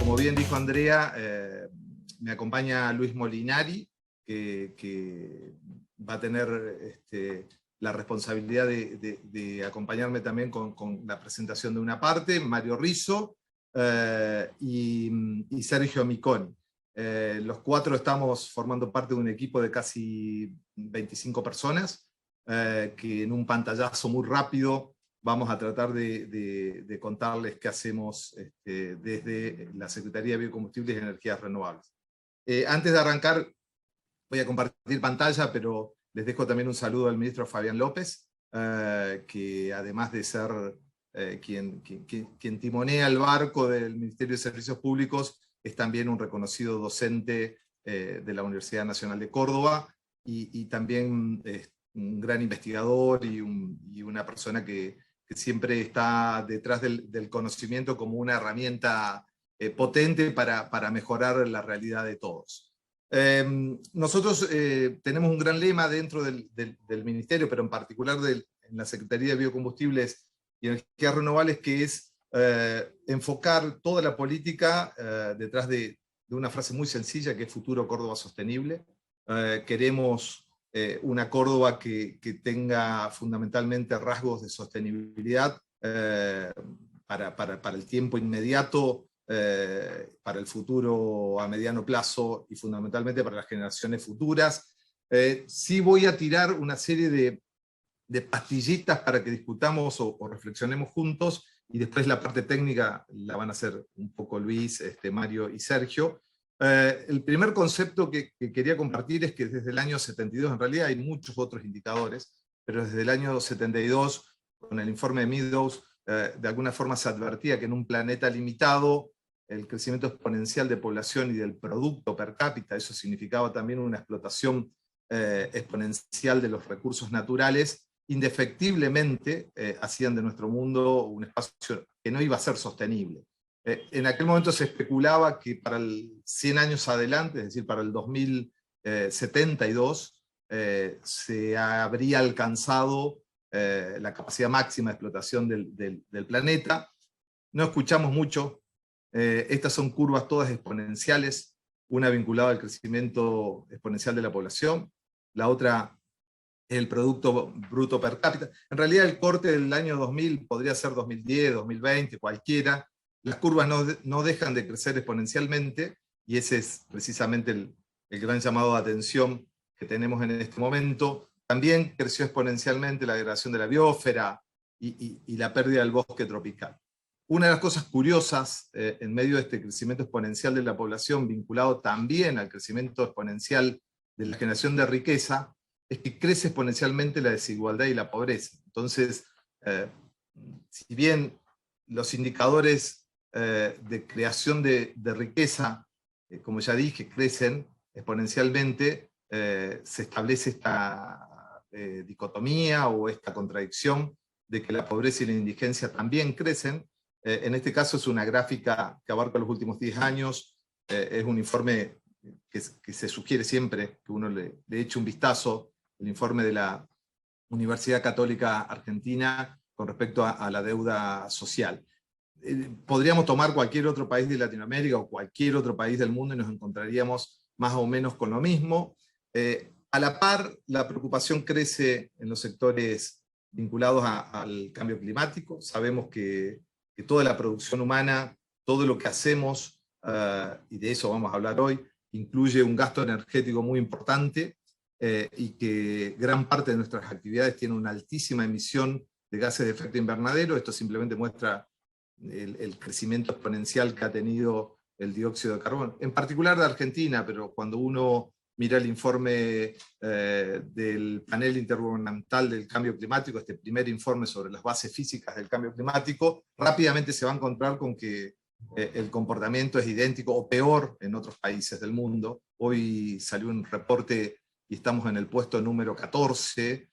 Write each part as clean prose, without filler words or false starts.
como bien dijo Andrea, me acompaña Luis Molinari, que va a tener la responsabilidad de acompañarme también con la presentación de una parte, Mario Rizzo y Sergio Miconi. Los cuatro estamos formando parte de un equipo de casi 25 personas, que en un pantallazo muy rápido vamos a tratar de contarles qué hacemos desde la Secretaría de Biocombustibles y Energías Renovables. Antes de arrancar, voy a compartir pantalla, pero les dejo también un saludo al ministro Fabián López, que además de ser quien timonea el barco del Ministerio de Servicios Públicos, es también un reconocido docente de la Universidad Nacional de Córdoba, y también un gran investigador y una persona que siempre está detrás del conocimiento como una herramienta potente para mejorar la realidad de todos. Nosotros tenemos un gran lema dentro del Ministerio, pero en particular en la Secretaría de Biocombustibles y Energías Renovables, que es enfocar toda la política detrás de una frase muy sencilla, que es Futuro Córdoba Sostenible. Queremos una Córdoba que tenga fundamentalmente rasgos de sostenibilidad para el tiempo inmediato, para el futuro a mediano plazo y fundamentalmente para las generaciones futuras. Sí voy a tirar una serie de pastillitas para que discutamos o reflexionemos juntos, y después la parte técnica la van a hacer un poco Luis, Mario y Sergio. El primer concepto que quería compartir es que desde el año 72, en realidad hay muchos otros indicadores, pero desde el año 72, con el informe de Meadows, de alguna forma se advertía que en un planeta limitado, el crecimiento exponencial de población y del producto per cápita, eso significaba también una explotación exponencial de los recursos naturales, indefectiblemente hacían de nuestro mundo un espacio que no iba a ser sostenible. En aquel momento se especulaba que para el 100 años adelante, es decir, para el 2072, se habría alcanzado la capacidad máxima de explotación del planeta. No escuchamos mucho. Estas son curvas todas exponenciales, una vinculada al crecimiento exponencial de la población, la otra el Producto Bruto Per Cápita. En realidad el corte del año 2000 podría ser 2010, 2020, cualquiera. Las curvas no dejan de crecer exponencialmente, y ese es precisamente el gran llamado de atención que tenemos en este momento. También creció exponencialmente la degradación de la biosfera y la pérdida del bosque tropical. Una de las cosas curiosas en medio de este crecimiento exponencial de la población, vinculado también al crecimiento exponencial de la generación de riqueza, es que crece exponencialmente la desigualdad y la pobreza. Entonces, si bien los indicadores de creación de riqueza, como ya dije, crecen exponencialmente, se establece esta dicotomía o esta contradicción de que la pobreza y la indigencia también crecen. En este caso es una gráfica que abarca los últimos 10 años, es un informe que se sugiere siempre que uno le eche un vistazo, el informe de la Universidad Católica Argentina con respecto a la deuda social. Podríamos tomar cualquier otro país de Latinoamérica o cualquier otro país del mundo y nos encontraríamos más o menos con lo mismo. A la par, la preocupación crece en los sectores vinculados al cambio climático. Sabemos que toda la producción humana, todo lo que hacemos, y de eso vamos a hablar hoy, incluye un gasto energético muy importante, y que gran parte de nuestras actividades tiene una altísima emisión de gases de efecto invernadero. Esto simplemente muestra el crecimiento exponencial que ha tenido el dióxido de carbono, en particular de Argentina, pero cuando uno mira el informe del panel intergubernamental del cambio climático, este primer informe sobre las bases físicas del cambio climático, rápidamente se va a encontrar con que el comportamiento es idéntico o peor en otros países del mundo. Hoy salió un reporte y estamos en el puesto número 14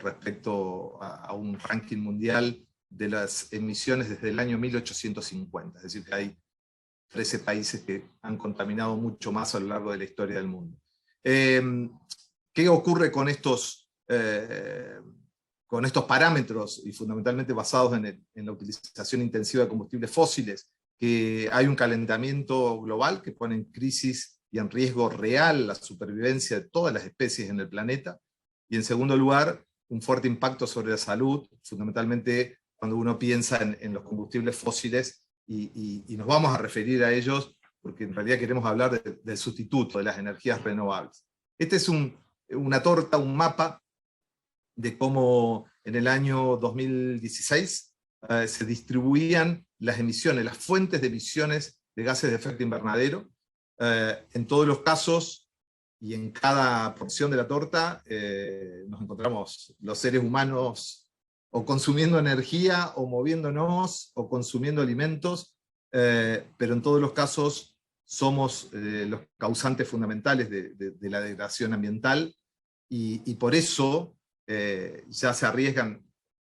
respecto a un ranking mundial de las emisiones desde el año 1850, es decir, que hay 13 países que han contaminado mucho más a lo largo de la historia del mundo. ¿Qué ocurre con estos parámetros, y fundamentalmente basados en la utilización intensiva de combustibles fósiles? que hay un calentamiento global que pone en crisis y en riesgo real la supervivencia de todas las especies en el planeta, y en segundo lugar, un fuerte impacto sobre la salud, fundamentalmente cuando uno piensa en los combustibles fósiles, y nos vamos a referir a ellos porque en realidad queremos hablar del sustituto de las energías renovables. Este es una torta, un mapa de cómo en el año 2016 se distribuían las emisiones, las fuentes de emisiones de gases de efecto invernadero. En todos los casos y en cada porción de la torta nos encontramos los seres humanos o consumiendo energía, o moviéndonos, o consumiendo alimentos, pero en todos los casos somos los causantes fundamentales de la degradación ambiental, y por eso ya se arriesgan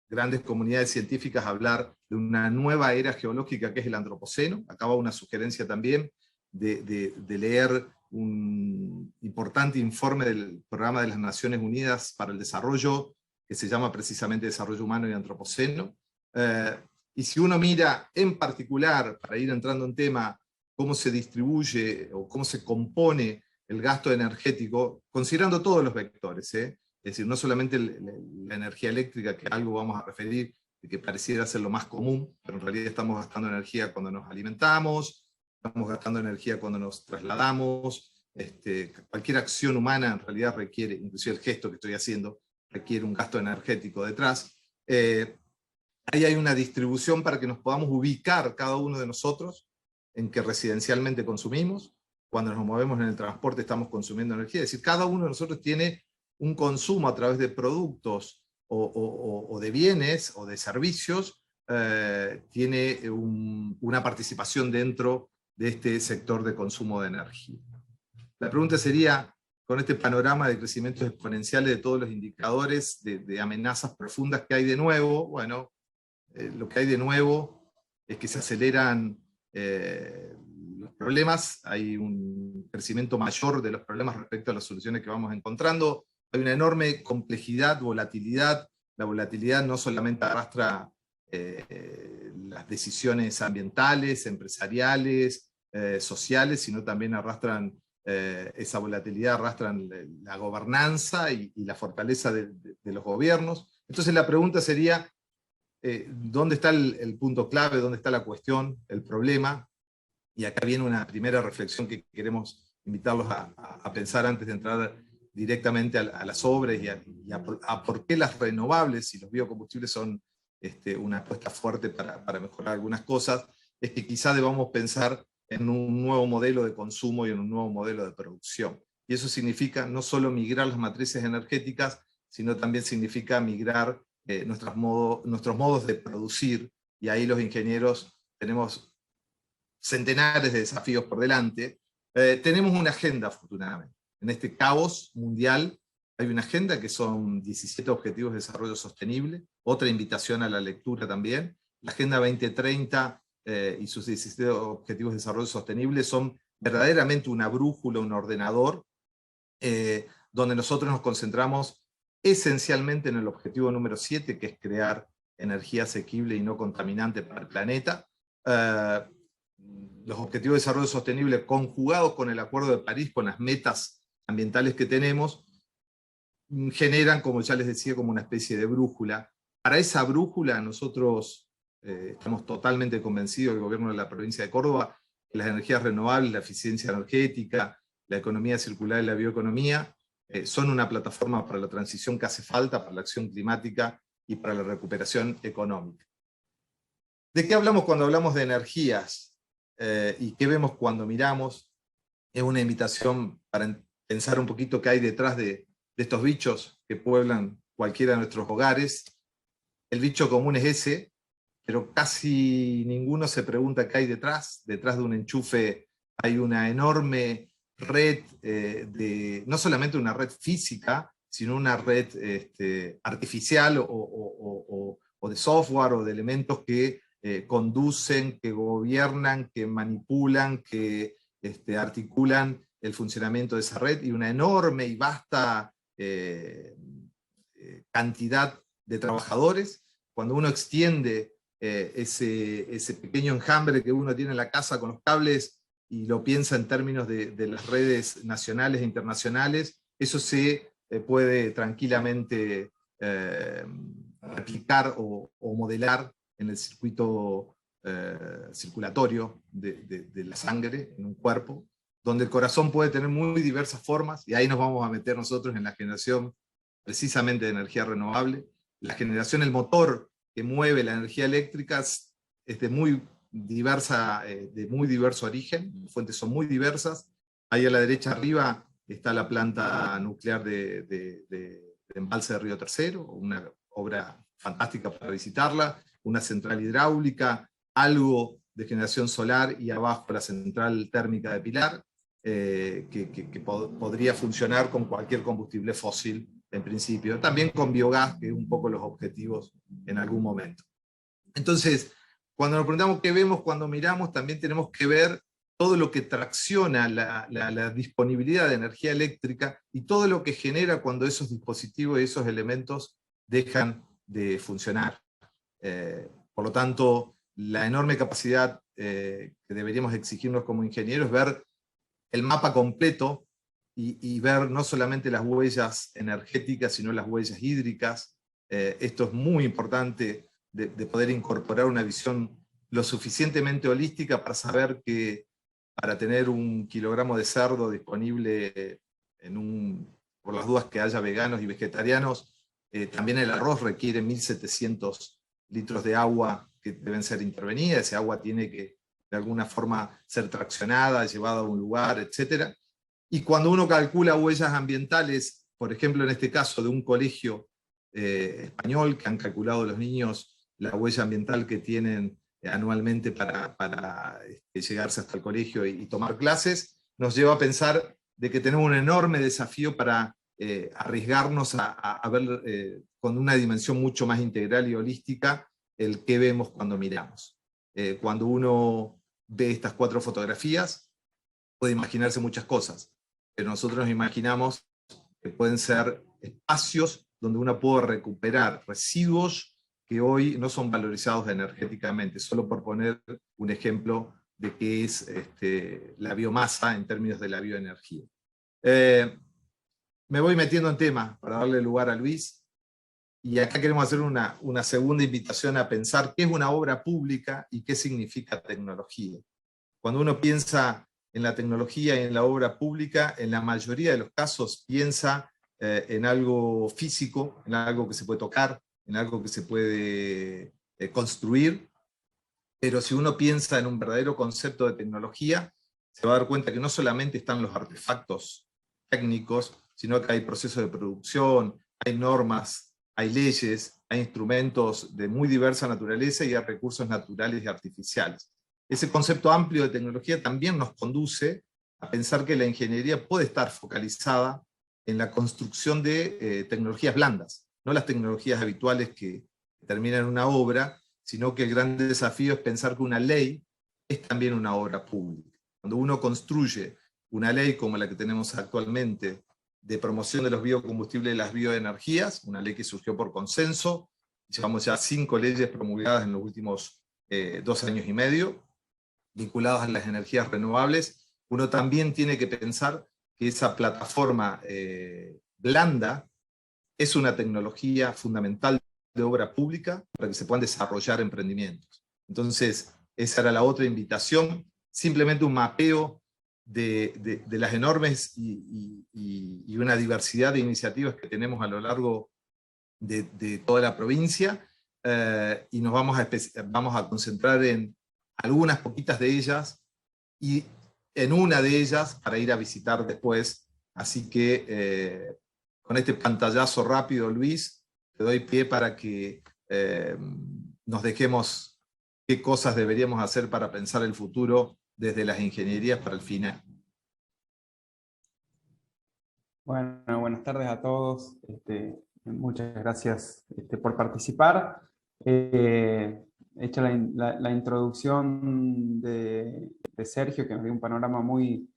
grandes comunidades científicas a hablar de una nueva era geológica que es el antropoceno. Acá va una sugerencia también de leer un importante informe del Programa de las Naciones Unidas para el Desarrollo, que se llama precisamente Desarrollo Humano y Antropoceno. Y si uno mira en particular, para ir entrando en tema, cómo se distribuye o cómo se compone el gasto energético, considerando todos los vectores, es decir, no solamente la energía eléctrica, que algo vamos a referir, que pareciera ser lo más común, pero en realidad estamos gastando energía cuando nos alimentamos, estamos gastando energía cuando nos trasladamos, cualquier acción humana en realidad requiere, inclusive el gesto que estoy haciendo, requiere un gasto energético detrás. Ahí hay una distribución para que nos podamos ubicar cada uno de nosotros en que residencialmente consumimos, cuando nos movemos en el transporte estamos consumiendo energía, es decir, cada uno de nosotros tiene un consumo a través de productos o de bienes o de servicios, tiene una participación dentro de este sector de consumo de energía. La pregunta sería, con este panorama de crecimientos exponenciales de todos los indicadores, de amenazas profundas que hay de nuevo, bueno, lo que hay de nuevo es que se aceleran los problemas, hay un crecimiento mayor de los problemas respecto a las soluciones que vamos encontrando, hay una enorme complejidad, volatilidad. La volatilidad no solamente arrastra las decisiones ambientales, empresariales, sociales, sino también arrastran esa volatilidad, arrastran la gobernanza y la fortaleza de los gobiernos. Entonces la pregunta sería, ¿dónde está el punto clave? ¿Dónde está la cuestión, el problema? Y acá viene una primera reflexión que queremos invitarlos a pensar antes de entrar directamente a las obras y a por qué las renovables y los biocombustibles son una apuesta fuerte para mejorar algunas cosas. Es que quizá debamos pensar en un nuevo modelo de consumo y en un nuevo modelo de producción. Y eso significa no solo migrar las matrices energéticas, sino también significa migrar nuestros modos de producir, y ahí los ingenieros tenemos centenares de desafíos por delante. Tenemos una agenda, afortunadamente. En este caos mundial hay una agenda que son 17 Objetivos de Desarrollo Sostenible, otra invitación a la lectura también. La Agenda 2030 y sus 17 Objetivos de Desarrollo Sostenible son verdaderamente una brújula, un ordenador, donde nosotros nos concentramos esencialmente en el objetivo número 7, que es crear energía asequible y no contaminante para el planeta. Los Objetivos de Desarrollo Sostenible, conjugados con el Acuerdo de París, con las metas ambientales que tenemos, generan, como ya les decía, como una especie de brújula. Para esa brújula nosotros estamos totalmente convencidos, el gobierno de la provincia de Córdoba, que las energías renovables, la eficiencia energética, la economía circular y la bioeconomía son una plataforma para la transición que hace falta, para la acción climática y para la recuperación económica. ¿De qué hablamos cuando hablamos de energías? ¿Y qué vemos cuando miramos? Es una invitación para pensar un poquito qué hay detrás de estos bichos que pueblan cualquiera de nuestros hogares. El bicho común es ese, pero casi ninguno se pregunta qué hay detrás. Detrás de un enchufe hay una enorme red, no solamente una red física, sino una red artificial o de software o de elementos que conducen, que gobiernan, que manipulan, que articulan el funcionamiento de esa red, y una enorme y vasta cantidad de trabajadores. Cuando uno extiende ese pequeño enjambre que uno tiene en la casa con los cables y lo piensa en términos de las redes nacionales e internacionales, eso se puede tranquilamente replicar o modelar en el circuito circulatorio de la sangre en un cuerpo, donde el corazón puede tener muy diversas formas, y ahí nos vamos a meter nosotros en la generación precisamente de energía renovable. La generación, el motor que mueve la energía eléctrica es de muy diverso origen, las fuentes son muy diversas. Ahí a la derecha arriba está la planta nuclear de embalse de Río Tercero, una obra fantástica para visitarla, una central hidráulica, algo de generación solar, y abajo la central térmica de Pilar, que podría funcionar con cualquier combustible fósil en principio, también con biogás, que es un poco los objetivos en algún momento. Entonces, cuando nos preguntamos qué vemos cuando miramos, también tenemos que ver todo lo que tracciona la disponibilidad de energía eléctrica y todo lo que genera cuando esos dispositivos y esos elementos dejan de funcionar. Por lo tanto, la enorme capacidad que deberíamos exigirnos como ingenieros es ver el mapa completo y ver no solamente las huellas energéticas, sino las huellas hídricas. Esto es muy importante de poder incorporar una visión lo suficientemente holística para saber que para tener 1 kilogramo de cerdo disponible por las dudas que haya veganos y vegetarianos, también el arroz requiere 1.700 litros de agua que deben ser intervenidas. Ese agua tiene que de alguna forma ser traccionada, llevada a un lugar, etc. Y cuando uno calcula huellas ambientales, por ejemplo en este caso de un colegio español, que han calculado los niños la huella ambiental que tienen anualmente para llegarse hasta el colegio y tomar clases, nos lleva a pensar de que tenemos un enorme desafío para arriesgarnos a ver con una dimensión mucho más integral y holística el qué vemos cuando miramos. Cuando uno ve estas 4 fotografías, puede imaginarse muchas cosas, pero nosotros nos imaginamos que pueden ser espacios donde uno puede recuperar residuos que hoy no son valorizados energéticamente, solo por poner un ejemplo de qué es la biomasa en términos de la bioenergía. Me voy metiendo en tema para darle lugar a Luis, y acá queremos hacer una segunda invitación a pensar qué es una obra pública y qué significa tecnología. Cuando uno piensa en la tecnología y en la obra pública, en la mayoría de los casos piensa en algo físico, en algo que se puede tocar, en algo que se puede construir, pero si uno piensa en un verdadero concepto de tecnología, se va a dar cuenta que no solamente están los artefactos técnicos, sino que hay procesos de producción, hay normas, hay leyes, hay instrumentos de muy diversa naturaleza y hay recursos naturales y artificiales. Ese concepto amplio de tecnología también nos conduce a pensar que la ingeniería puede estar focalizada en la construcción de tecnologías blandas, no las tecnologías habituales que terminan en una obra, sino que el gran desafío es pensar que una ley es también una obra pública. Cuando uno construye una ley como la que tenemos actualmente de promoción de los biocombustibles y las bioenergías, una ley que surgió por consenso, llevamos ya 5 leyes promulgadas en los últimos 2 años y medio, vinculadas a las energías renovables, uno también tiene que pensar que esa plataforma blanda es una tecnología fundamental de obra pública para que se puedan desarrollar emprendimientos. Entonces, esa era la otra invitación, simplemente un mapeo de las enormes y una diversidad de iniciativas que tenemos a lo largo de toda la provincia, y nos vamos a concentrar en algunas poquitas de ellas, y en una de ellas para ir a visitar después. Así que con este pantallazo rápido, Luis, te doy pie para que nos dejemos qué cosas deberíamos hacer para pensar el futuro desde las ingenierías para el final. Bueno, buenas tardes a todos. Muchas gracias por participar. Hecha la introducción de Sergio, que nos dio un panorama muy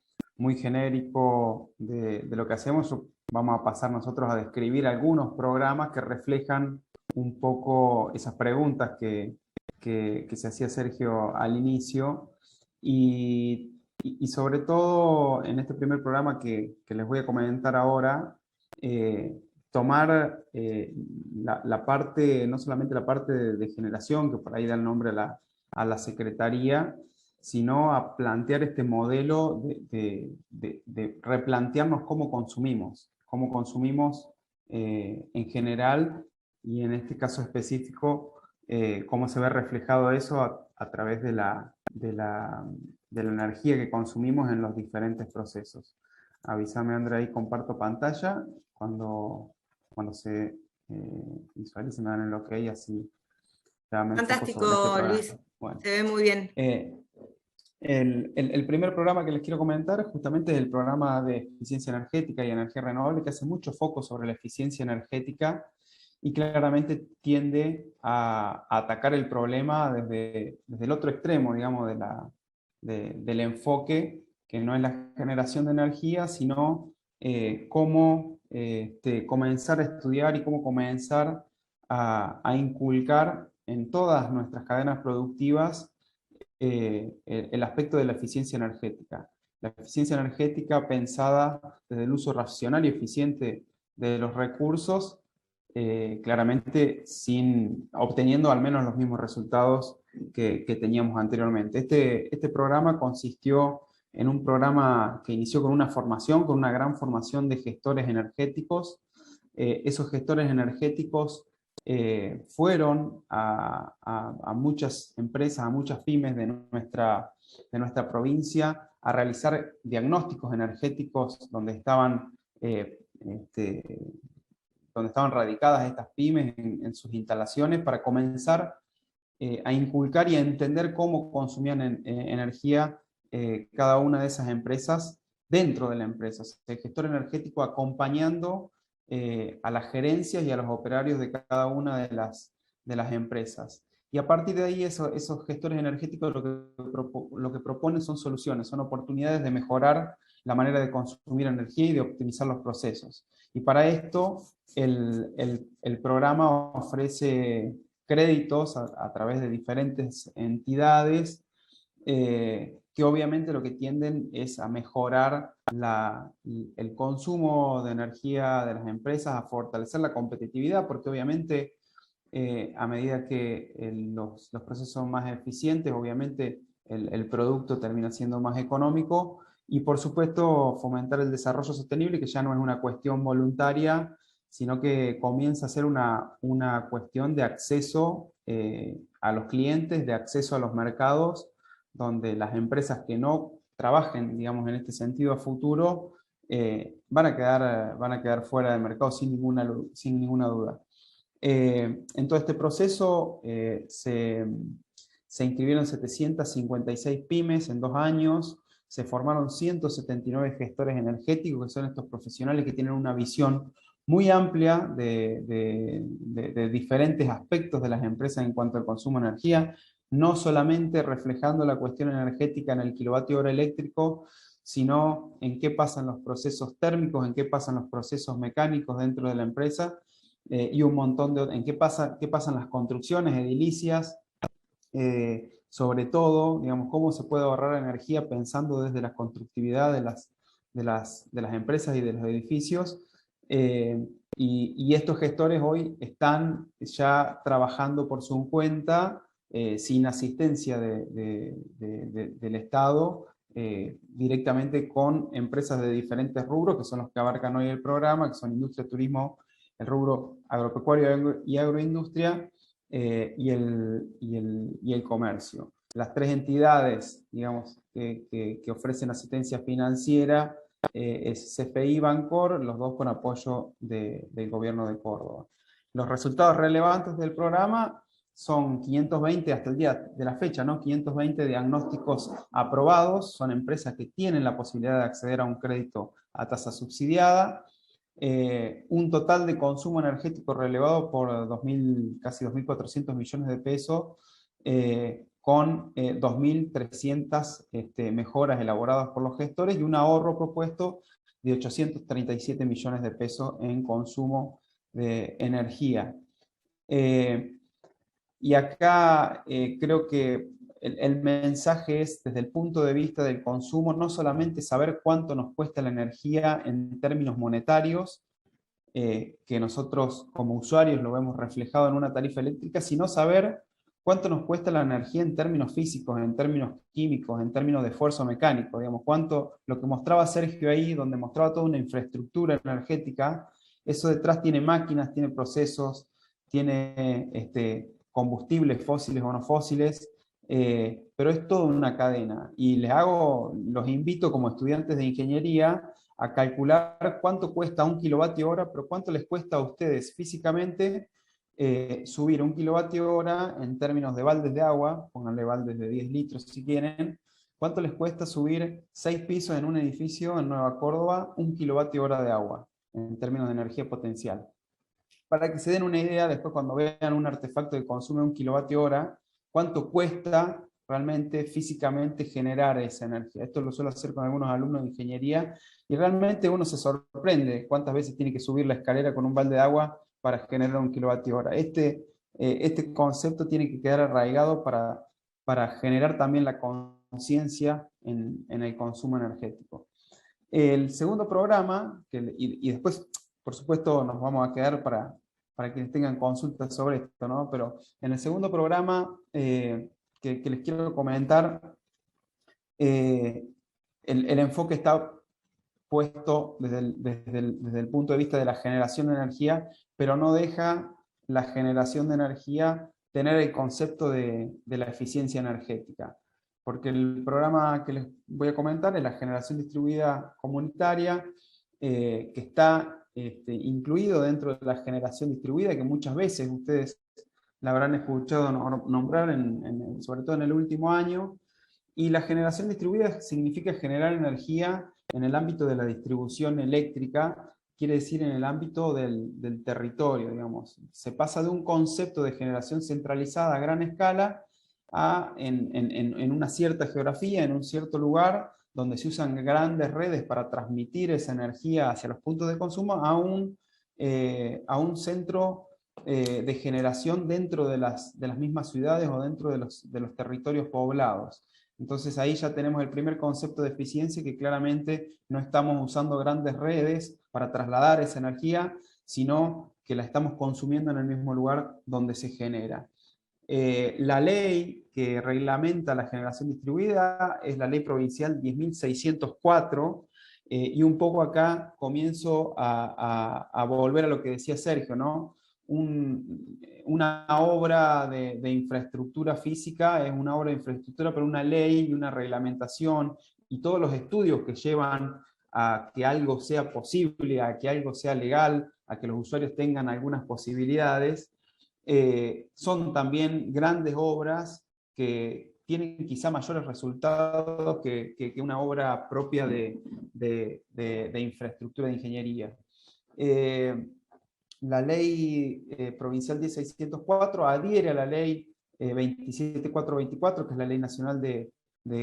genérico de lo que hacemos, vamos a pasar nosotros a describir algunos programas que reflejan un poco esas preguntas que que se hacía Sergio al inicio. Y sobre todo en este primer programa que les voy a comentar ahora, tomar la parte, no solamente la parte de generación, que por ahí da el nombre a la Secretaría, sino a plantear este modelo de replantearnos cómo consumimos en general, y en este caso específico, cómo se ve reflejado eso a través de la energía que consumimos en los diferentes procesos. Avísame, Andrea, ahí comparto pantalla cuando se visualice, me dan el OK, así ya me enfoco sobre este Fantástico, programa. Luis. Bueno, Se ve muy bien. el primer programa que les quiero comentar justamente es el programa de eficiencia energética y energía renovable, que hace mucho foco sobre la eficiencia energética y claramente tiende a atacar el problema desde el otro extremo, digamos, del enfoque, que no es la generación de energía, sino cómo comenzar a estudiar y cómo comenzar a inculcar en todas nuestras cadenas productivas el aspecto de la eficiencia energética. La eficiencia energética pensada desde el uso racional y eficiente de los recursos, claramente obteniendo al menos los mismos resultados que teníamos anteriormente. Este programa consistió en un programa que inició con con una gran formación de gestores energéticos. Esos gestores energéticos fueron a muchas empresas, a muchas pymes de nuestra provincia a realizar diagnósticos energéticos donde estaban radicadas estas pymes en sus instalaciones, para comenzar a inculcar y a entender cómo consumían energía cada una de esas empresas dentro de la empresa. O sea, el gestor energético acompañando a las gerencias y a los operarios de cada una de las empresas. Y a partir de ahí esos gestores energéticos lo que proponen son soluciones, son oportunidades de mejorar la manera de consumir energía y de optimizar los procesos. Y para esto el programa ofrece créditos a través de diferentes entidades que obviamente lo que tienden es a mejorar el consumo de energía de las empresas, a fortalecer la competitividad, porque obviamente a medida que los procesos son más eficientes, obviamente el producto termina siendo más económico, y por supuesto fomentar el desarrollo sostenible, que ya no es una cuestión voluntaria, sino que comienza a ser una cuestión de acceso a los clientes, de acceso a los mercados, donde las empresas que no trabajen, digamos, en este sentido a futuro, van a quedar fuera del mercado sin ninguna duda. En todo este proceso se inscribieron 756 pymes en 2 años, se formaron 179 gestores energéticos, que son estos profesionales que tienen una visión muy amplia de diferentes aspectos de las empresas en cuanto al consumo de energía, no solamente reflejando la cuestión energética en el kilovatio hora eléctrico, sino en qué pasan los procesos térmicos, en qué pasan los procesos mecánicos dentro de la empresa, y un montón en qué pasan las construcciones edilicias, sobre todo, digamos, cómo se puede ahorrar energía pensando desde la constructividad de las empresas y de los edificios. Y estos gestores hoy están ya trabajando por su cuenta, sin asistencia del Estado, directamente con empresas de diferentes rubros, que son los que abarcan hoy el programa, que son industria, turismo, el rubro agropecuario y agroindustria, y el comercio. Las 3 entidades, digamos, que ofrecen asistencia financiera es CFI y Bancor, los 2 con apoyo del gobierno de Córdoba. Los resultados relevantes del programa son 520 hasta el día de la fecha, ¿no? 520 diagnósticos aprobados, son empresas que tienen la posibilidad de acceder a un crédito a tasa subsidiada, un total de consumo energético relevado por casi 2.400 millones de pesos, con 2.300 mejoras elaboradas por los gestores y un ahorro propuesto de 837 millones de pesos en consumo de energía. Y acá creo que el mensaje es, desde el punto de vista del consumo, no solamente saber cuánto nos cuesta la energía en términos monetarios, que nosotros como usuarios lo vemos reflejado en una tarifa eléctrica, sino saber cuánto nos cuesta la energía en términos físicos, en términos químicos, en términos de esfuerzo mecánico, digamos, cuánto, lo que mostraba Sergio ahí, donde mostraba toda una infraestructura energética, eso detrás tiene máquinas, tiene procesos, tiene combustibles fósiles o no fósiles, pero es toda una cadena. Y los invito como estudiantes de ingeniería a calcular cuánto cuesta 1 kWh, pero cuánto les cuesta a ustedes físicamente subir 1 kWh en términos de baldes de agua, pónganle baldes de 10 litros si quieren, cuánto les cuesta subir 6 pisos en un edificio en Nueva Córdoba, 1 kWh de agua, en términos de energía potencial. Para que se den una idea, después cuando vean un artefacto que consume 1 kWh, cuánto cuesta realmente físicamente generar esa energía. Esto lo suelo hacer con algunos alumnos de ingeniería y realmente uno se sorprende cuántas veces tiene que subir la escalera con un balde de agua para generar 1 kWh. Este concepto tiene que quedar arraigado para generar también la conciencia en el consumo energético. El segundo programa, y después, por supuesto, nos vamos a quedar para quienes tengan consultas sobre esto, ¿no? Pero en el segundo programa que les quiero comentar, el enfoque está puesto desde el punto de vista de la generación de energía, pero no deja la generación de energía tener el concepto de la eficiencia energética. Porque el programa que les voy a comentar es la generación distribuida comunitaria, que está incluido dentro de la generación distribuida, que muchas veces ustedes la habrán escuchado nombrar, sobre todo en el último año. Y la generación distribuida significa generar energía en el ámbito de la distribución eléctrica, quiere decir en el ámbito del territorio, digamos. Se pasa de un concepto de generación centralizada a gran escala en una cierta geografía, en un cierto lugar, donde se usan grandes redes para transmitir esa energía hacia los puntos de consumo, a un centro de generación dentro de las mismas ciudades o dentro de los territorios poblados. Entonces ahí ya tenemos el primer concepto de eficiencia, que claramente no estamos usando grandes redes para trasladar esa energía, sino que la estamos consumiendo en el mismo lugar donde se genera. La ley que reglamenta la generación distribuida es la ley provincial 10.604, y un poco acá comienzo a volver a lo que decía Sergio, ¿no? Una obra de infraestructura física es una obra de infraestructura, pero una ley y una reglamentación y todos los estudios que llevan a que algo sea posible, a que algo sea legal, a que los usuarios tengan algunas posibilidades, son también grandes obras que tienen quizá mayores resultados que una obra propia de infraestructura de ingeniería. La ley provincial 10604 adhiere a la ley 27424, que es la ley nacional de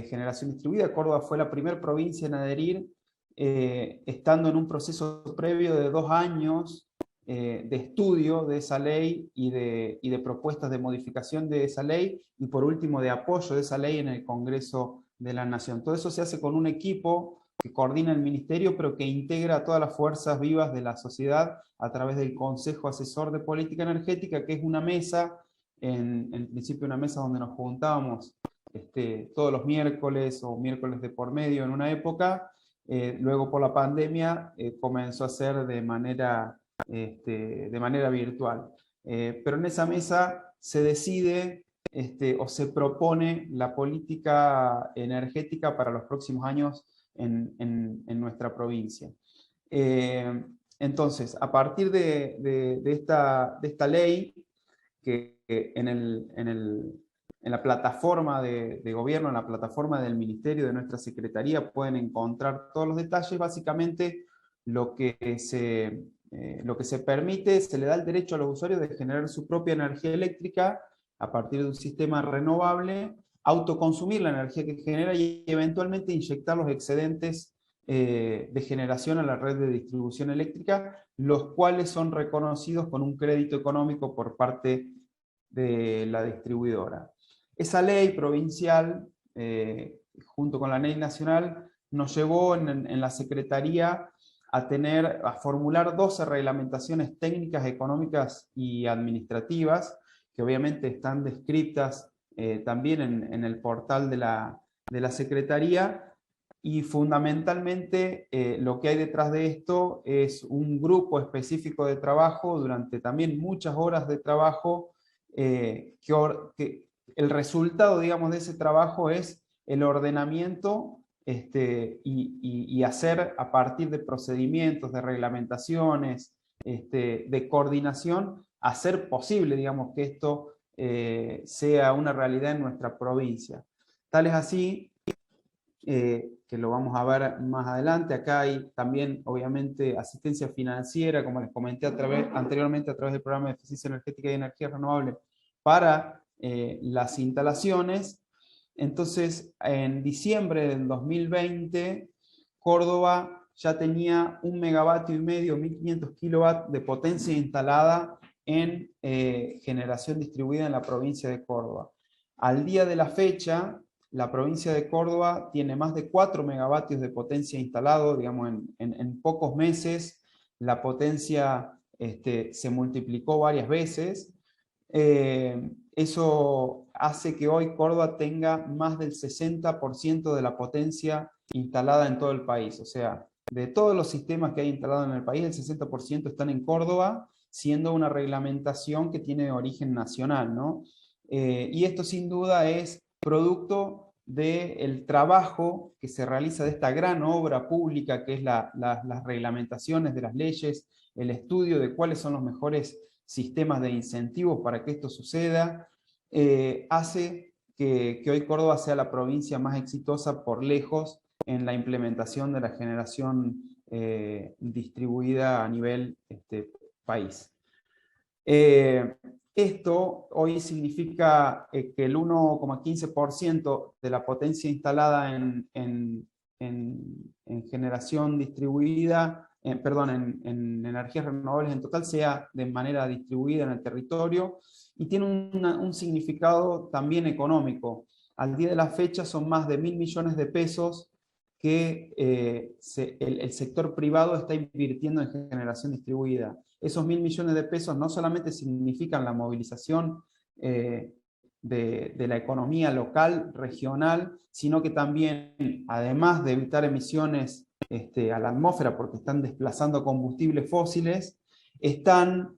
generación distribuida. Córdoba fue la primera provincia en adherir, estando en un proceso previo de 2 años de estudio de esa ley y de propuestas de modificación de esa ley, y por último de apoyo de esa ley en el Congreso de la Nación. Todo eso se hace con un equipo que coordina el ministerio, pero que integra a todas las fuerzas vivas de la sociedad a través del Consejo Asesor de Política Energética, que es una mesa, en principio una mesa donde nos juntábamos todos los miércoles o miércoles de por medio en una época. Luego por la pandemia comenzó a ser de manera virtual. Pero en esa mesa se decide o se propone la política energética para los próximos años en nuestra provincia. Entonces, a partir de esta ley, que en la plataforma de gobierno, en la plataforma del ministerio, de nuestra secretaría, pueden encontrar todos los detalles. Básicamente, lo que se permite, se le da el derecho a los usuarios de generar su propia energía eléctrica a partir de un sistema renovable, autoconsumir la energía que genera y eventualmente inyectar los excedentes de generación a la red de distribución eléctrica, los cuales son reconocidos con un crédito económico por parte de la distribuidora. Esa ley provincial, junto con la ley nacional, nos llevó en la Secretaría a formular 12 reglamentaciones técnicas, económicas y administrativas, que obviamente están descritas también en el portal de la Secretaría, y fundamentalmente lo que hay detrás de esto es un grupo específico de trabajo durante también muchas horas de trabajo, que el resultado, digamos, de ese trabajo es el ordenamiento y hacer a partir de procedimientos, de reglamentaciones, de coordinación, hacer posible, digamos, que esto sea una realidad en nuestra provincia. Tal es así que lo vamos a ver más adelante. Acá hay también, obviamente, asistencia financiera, como les comenté anteriormente, a través del programa de eficiencia energética y energía renovable para las instalaciones. Entonces, en diciembre del 2020, Córdoba ya tenía 1,5 megavatios, 1.500 kilowatts de potencia instalada en generación distribuida en la provincia de Córdoba. Al día de la fecha, la provincia de Córdoba tiene más de 4 megavatios de potencia instalado, digamos, en pocos meses la potencia se multiplicó varias veces. Eso hace que hoy Córdoba tenga más del 60% de la potencia instalada en todo el país. O sea, de todos los sistemas que hay instalados en el país, el 60% están en Córdoba, siendo una reglamentación que tiene origen nacional, ¿no? Y esto sin duda es producto del trabajo que se realiza de esta gran obra pública que es las reglamentaciones de las leyes, el estudio de cuáles son los mejores sistemas de incentivos para que esto suceda, hace que hoy Córdoba sea la provincia más exitosa por lejos en la implementación de la generación distribuida a nivel país. Esto hoy significa que el 1,15% de la potencia instalada en generación distribuida, en energías renovables en total, sea de manera distribuida en el territorio, y tiene un significado también económico. Al día de la fecha son más de 1.000 millones de pesos que el sector privado está invirtiendo en generación distribuida. Esos 1.000 millones de pesos no solamente significan la movilización de la economía local, regional, sino que también, además de evitar emisiones a la atmósfera porque están desplazando combustibles fósiles, están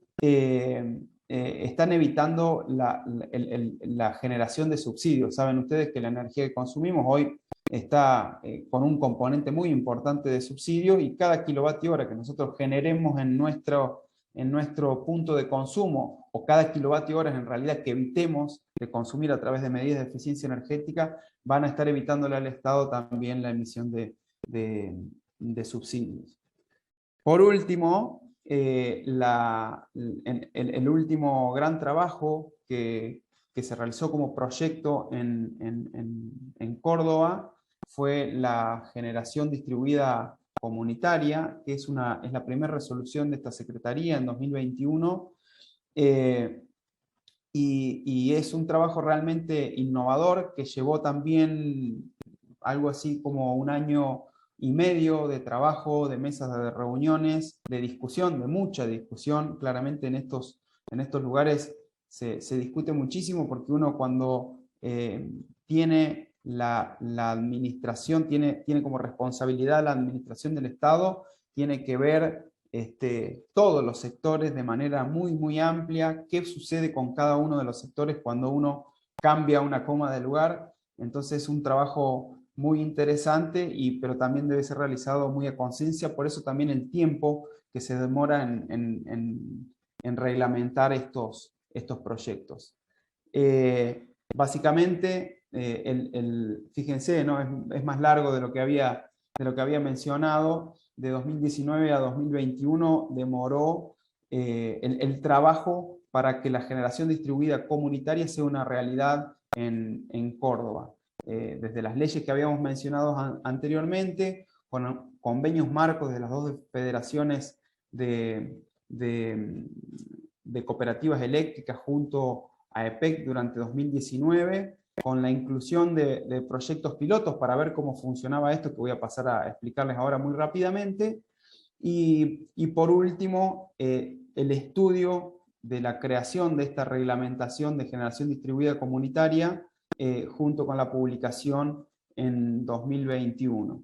evitando la generación de subsidios. Saben ustedes que la energía que consumimos hoy está con un componente muy importante de subsidio, y cada kilovatio hora que nosotros generemos en nuestro punto de consumo, o cada kilovatio hora en realidad que evitemos de consumir a través de medidas de eficiencia energética, van a estar evitándole al Estado también la emisión de subsidios. Por último, el último gran trabajo que se realizó como proyecto en Córdoba fue la generación distribuida comunitaria, que es la primera resolución de esta Secretaría en 2021, y es un trabajo realmente innovador que llevó también algo así como 1 año y medio de trabajo, de mesas de reuniones, de discusión, de mucha discusión. Claramente en estos lugares se discute muchísimo, porque uno cuando tiene la administración, tiene como responsabilidad la administración del Estado, tiene que ver todos los sectores de manera muy, muy amplia, qué sucede con cada uno de los sectores cuando uno cambia una coma de lugar. Entonces es un trabajo muy interesante, pero también debe ser realizado muy a conciencia, por eso también el tiempo que se demora en reglamentar estos proyectos. Básicamente, fíjense, ¿no? Es más largo de lo que había mencionado. De 2019 a 2021 demoró el trabajo para que la generación distribuida comunitaria sea una realidad en Córdoba. Desde las leyes que habíamos mencionado anteriormente, con convenios marcos de las 2 federaciones de cooperativas eléctricas junto AEPEC durante 2019, con la inclusión de proyectos pilotos para ver cómo funcionaba esto, que voy a pasar a explicarles ahora muy rápidamente. Y por último, el estudio de la creación de esta reglamentación de generación distribuida comunitaria, junto con la publicación en 2021.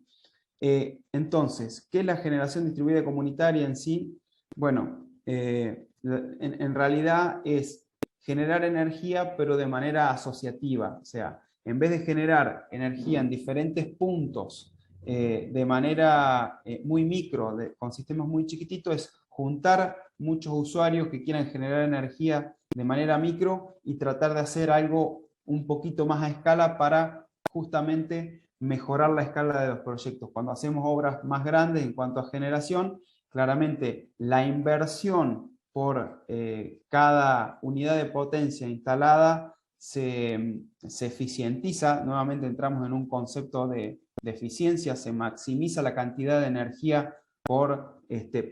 Entonces, ¿qué es la generación distribuida comunitaria en sí? Bueno, en realidad es generar energía, pero de manera asociativa. O sea, en vez de generar energía en diferentes puntos de manera muy micro, con sistemas muy chiquititos, es juntar muchos usuarios que quieran generar energía de manera micro y tratar de hacer algo un poquito más a escala para justamente mejorar la escala de los proyectos. Cuando hacemos obras más grandes en cuanto a generación, claramente la inversión por cada unidad de potencia instalada se eficientiza. Nuevamente entramos en un concepto de eficiencia, se maximiza la cantidad de energía por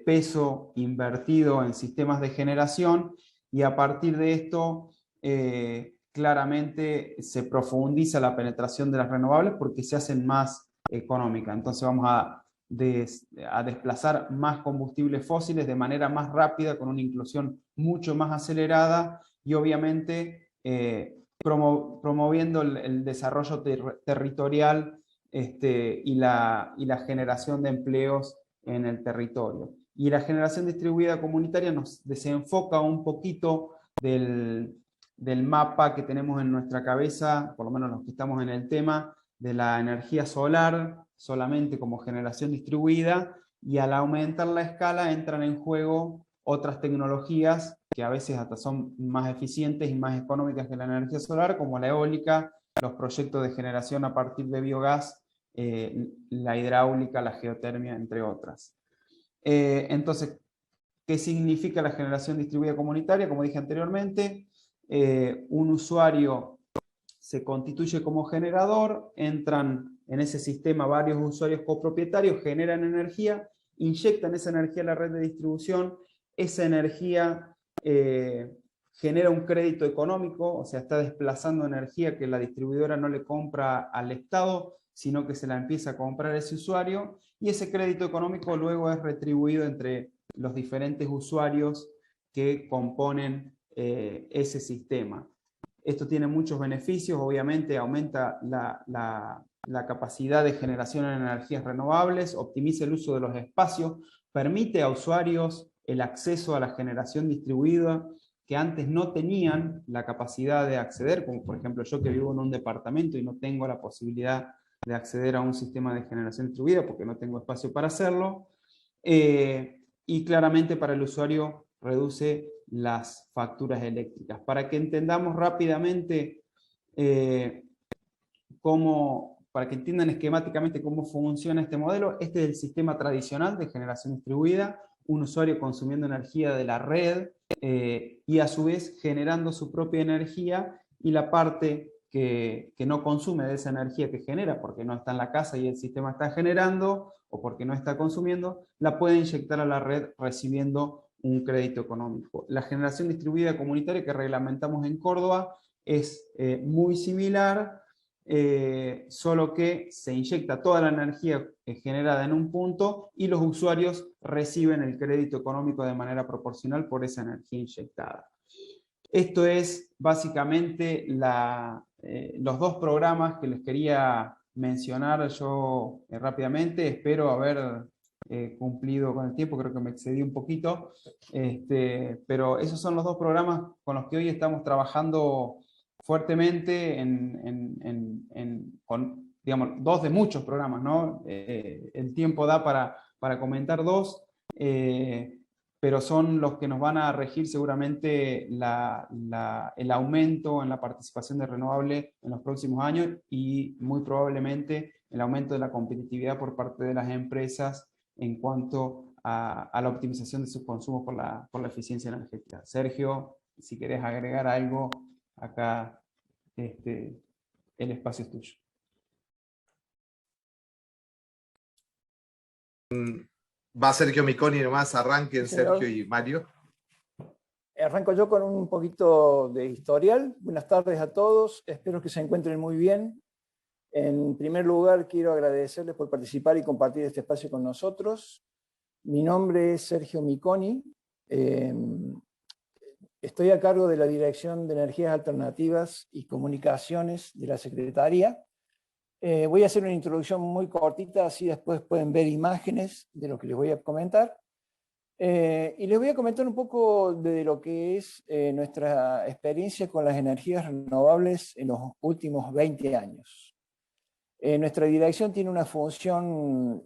peso invertido en sistemas de generación, y a partir de esto claramente se profundiza la penetración de las renovables porque se hacen más económicas. Entonces vamos a desplazar más combustibles fósiles de manera más rápida, con una inclusión mucho más acelerada, y obviamente promoviendo el desarrollo territorial y la generación de empleos en el territorio. Y la generación distribuida comunitaria nos desenfoca un poquito del mapa que tenemos en nuestra cabeza, por lo menos los que estamos en el tema, de la energía solar solamente como generación distribuida, y al aumentar la escala entran en juego otras tecnologías que a veces hasta son más eficientes y más económicas que la energía solar, como la eólica, los proyectos de generación a partir de biogás, la hidráulica, la geotermia, entre otras. Entonces, ¿qué significa la generación distribuida comunitaria? Como dije anteriormente, un usuario se constituye como generador, entran en ese sistema varios usuarios copropietarios, generan energía, inyectan esa energía a la red de distribución, esa energía genera un crédito económico, o sea, está desplazando energía que la distribuidora no le compra al Estado, sino que se la empieza a comprar ese usuario, y ese crédito económico luego es retribuido entre los diferentes usuarios que componen ese sistema. Esto tiene muchos beneficios, obviamente aumenta la capacidad de generación en energías renovables, optimiza el uso de los espacios, permite a usuarios el acceso a la generación distribuida que antes no tenían la capacidad de acceder, como por ejemplo yo que vivo en un departamento y no tengo la posibilidad de acceder a un sistema de generación distribuida porque no tengo espacio para hacerlo. Y claramente para el usuario reduce las facturas eléctricas. Para que entendamos rápidamente para que entiendan esquemáticamente cómo funciona este modelo, este es el sistema tradicional de generación distribuida, un usuario consumiendo energía de la red y a su vez generando su propia energía, y la parte que no consume de esa energía que genera porque no está en la casa y el sistema está generando, o porque no está consumiendo, la puede inyectar a la red recibiendo un crédito económico. La generación distribuida comunitaria que reglamentamos en Córdoba es muy similar, solo que se inyecta toda la energía generada en un punto y los usuarios reciben el crédito económico de manera proporcional por esa energía inyectada. Esto es básicamente los dos programas que les quería mencionar yo rápidamente. Espero haber cumplido con el tiempo, creo que me excedí un poquito, pero esos son los dos programas con los que hoy estamos trabajando fuertemente, digamos, dos de muchos programas, ¿no? El tiempo da para comentar dos, pero son los que nos van a regir seguramente el aumento en la participación de renovable en los próximos años, y muy probablemente el aumento de la competitividad por parte de las empresas en cuanto a la optimización de sus consumos por la eficiencia energética. Sergio, si querés agregar algo, acá el espacio es tuyo. Va Sergio Miconi nomás, arranquen Sergio y Mario. Arranco yo con un poquito de historial. Buenas tardes a todos, espero que se encuentren muy bien. En primer lugar, quiero agradecerles por participar y compartir este espacio con nosotros. Mi nombre es Sergio Miconi. Estoy a cargo de la Dirección de Energías Alternativas y Comunicaciones de la Secretaría. Voy a hacer una introducción muy cortita, así después pueden ver imágenes de lo que les voy a comentar. Y les voy a comentar un poco de lo que es nuestra experiencia con las energías renovables en los últimos 20 años. Nuestra dirección tiene una función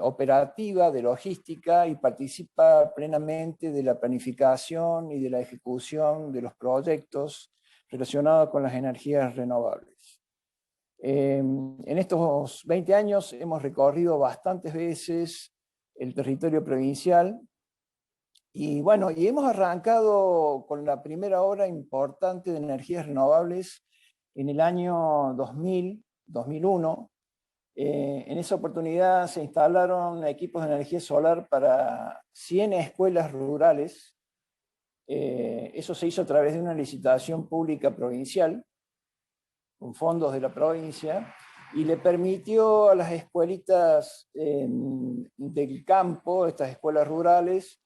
operativa de logística y participa plenamente de la planificación y de la ejecución de los proyectos relacionados con las energías renovables. En estos 20 años hemos recorrido bastantes veces el territorio provincial y bueno, y hemos arrancado con la primera obra importante de energías renovables en el año 2001. En esa oportunidad se instalaron equipos de energía solar para 100 escuelas rurales. Eso se hizo a través de una licitación pública provincial, con fondos de la provincia, y le permitió a las escuelitas del campo, estas escuelas rurales,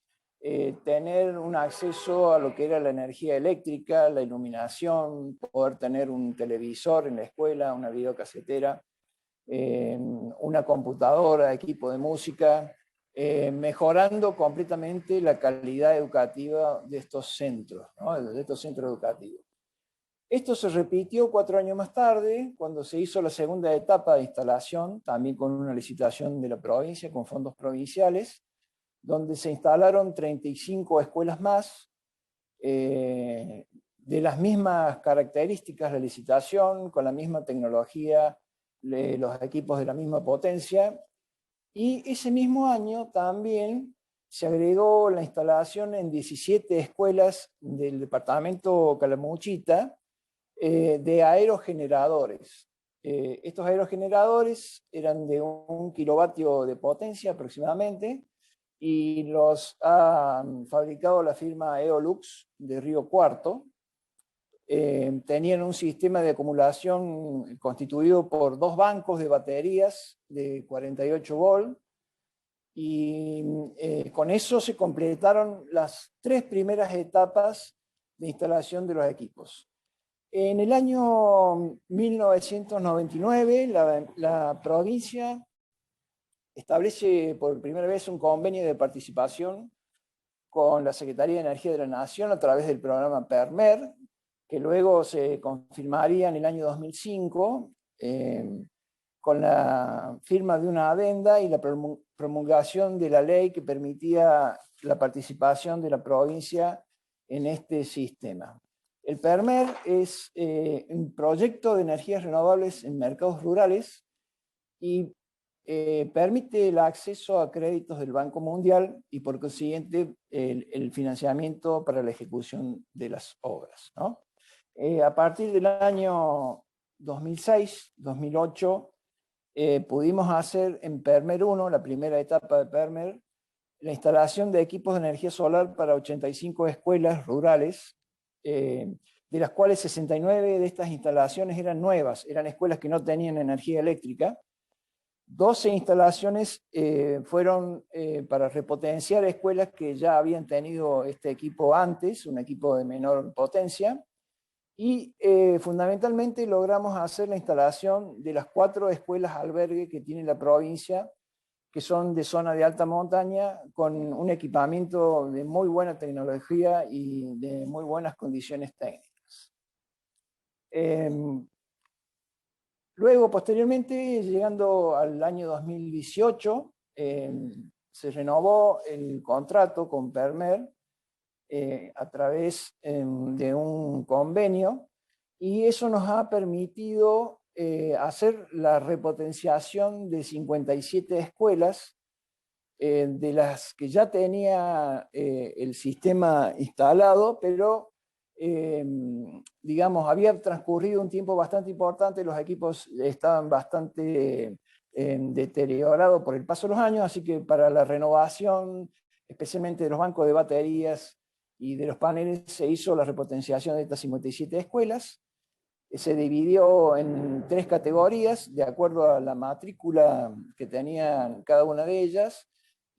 tener un acceso a lo que era la energía eléctrica, la iluminación, poder tener un televisor en la escuela, una videocasetera, una computadora, equipo de música, mejorando completamente la calidad educativa de estos centros, ¿no? De estos centros educativos. Esto se repitió 4 años más tarde, cuando se hizo la segunda etapa de instalación, también con una licitación de la provincia, con fondos provinciales, donde se instalaron 35 escuelas más, de las mismas características de la licitación, con la misma tecnología, los equipos de la misma potencia, y ese mismo año también se agregó la instalación en 17 escuelas del departamento Calamuchita de aerogeneradores. Estos aerogeneradores eran de 1 kilovatio de potencia aproximadamente, y los ha fabricado la firma Eolux de Río Cuarto. Tenían un sistema de acumulación constituido por 2 bancos de baterías de 48 volt, y con eso se completaron las 3 primeras etapas de instalación de los equipos. En el año 1999, la provincia establece por primera vez un convenio de participación con la Secretaría de Energía de la Nación a través del programa PERMER, que luego se confirmaría en el año 2005 con la firma de una adenda y la promulgación de la ley que permitía la participación de la provincia en este sistema. El PERMER es un proyecto de energías renovables en mercados rurales y permite el acceso a créditos del Banco Mundial y por consiguiente el financiamiento para la ejecución de las obras, ¿no? A partir del año 2006-2008 pudimos hacer en PERMER 1, la primera etapa de PERMER, la instalación de equipos de energía solar para 85 escuelas rurales, de las cuales 69 de estas instalaciones eran nuevas, eran escuelas que no tenían energía eléctrica. 12 instalaciones fueron para repotenciar escuelas que ya habían tenido este equipo antes, un equipo de menor potencia, y fundamentalmente logramos hacer la instalación de las 4 escuelas albergue que tiene la provincia, que son de zona de alta montaña, con un equipamiento de muy buena tecnología y de muy buenas condiciones técnicas. Luego, posteriormente, llegando al año 2018, se renovó el contrato con PERMER a través de un convenio, y eso nos ha permitido hacer la repotenciación de 57 escuelas, de las que ya tenía el sistema instalado, pero digamos, había transcurrido un tiempo bastante importante, los equipos estaban bastante deteriorados por el paso de los años, así que para la renovación, especialmente de los bancos de baterías y de los paneles se hizo la repotenciación de estas 57 escuelas. Se dividió en 3 categorías, de acuerdo a la matrícula que tenían cada una de ellas,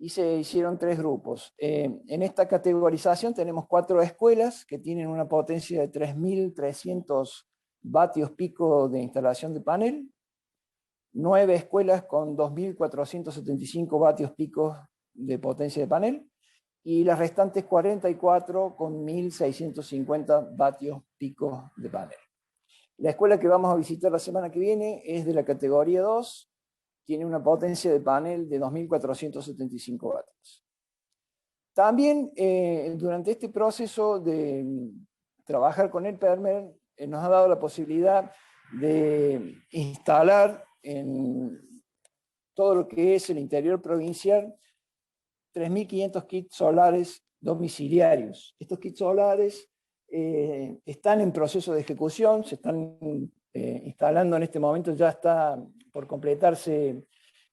y se hicieron 3 grupos. En esta categorización tenemos 4 escuelas que tienen una potencia de 3.300 vatios pico de instalación de panel, 9 escuelas con 2.475 vatios picos de potencia de panel, y las restantes 44 con 1.650 vatios picos de panel. La escuela que vamos a visitar la semana que viene es de la categoría 2, tiene una potencia de panel de 2.475 vatios. También durante este proceso de trabajar con el PERMER nos ha dado la posibilidad de instalar en todo lo que es el interior provincial 3.500 kits solares domiciliarios. Estos kits solares están en proceso de ejecución, se están instalando en este momento, ya está por completarse